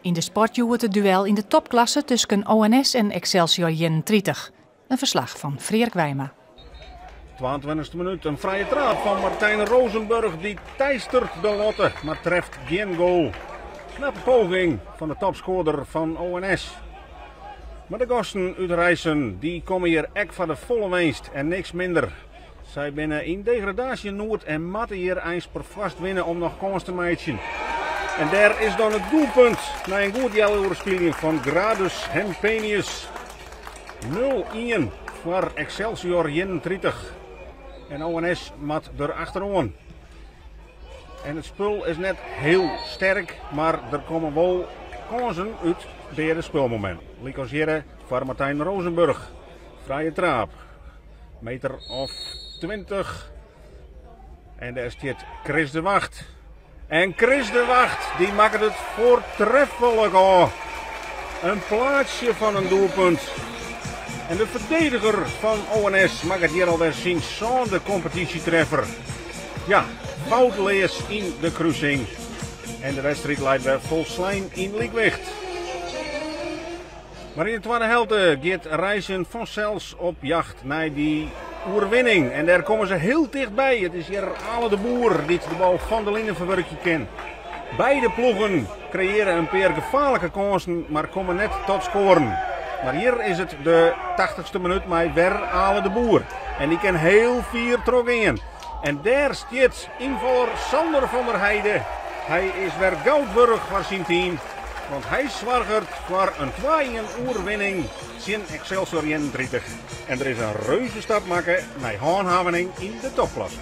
In de sportjoer het duel in de topklasse tussen ONS en Excelsior 31. Een verslag van Freek Wijma. 22e minuut, een vrije trap van Martijn Rozenburg die teistert de Lotte, maar treft geen goal. Knappe poging van de topscorer van ONS. Maar de gasten uit Rijssen die komen hier echt van de volle winst en niks minder. Zij binnen in degradatie Noord en matten hier eens per vast winnen om nog kans te maken. En daar is dan het doelpunt na een goed jaloerspeling van Gradus Hempenius. 0-1 voor Excelsior 31. En ONS mat erachteraan. En het spul is net heel sterk, maar er komen wel kansen uit derde spelmoment. Likosjere voor Martijn Rozenburg. Vrije trap. Meter of 20. En daar staat Chris de Wacht. En Chris de Wacht die maakt het voortreffelijk af. Een plaatsje van een doelpunt. En de verdediger van ONS maakt het hier alweer zien zonder competitietreffer. Ja, foutlees in de kruising. En de wedstrijd leidt weer vol slijn in Liekwicht. Maar in de tweede helft gaat Rijssen vanzelfs op jacht naar die overwinning. En daar komen ze heel dichtbij. Het is hier Ale de Boer die de bal van de linie verwerken kan. Beide ploegen creëren een paar gevaarlijke kansen, maar komen net tot scoren. Maar hier is het de 80ste minuut met weer Ale de Boer. En die kan heel vier trok in. En daar staat invaller Sander van der Heijden. Hij is weer goudburg voor zijn team. Want hij zwargert voor een 2-1 in Excelsior 31. En er is een reuze stap maken naar handhaving in de topklasse.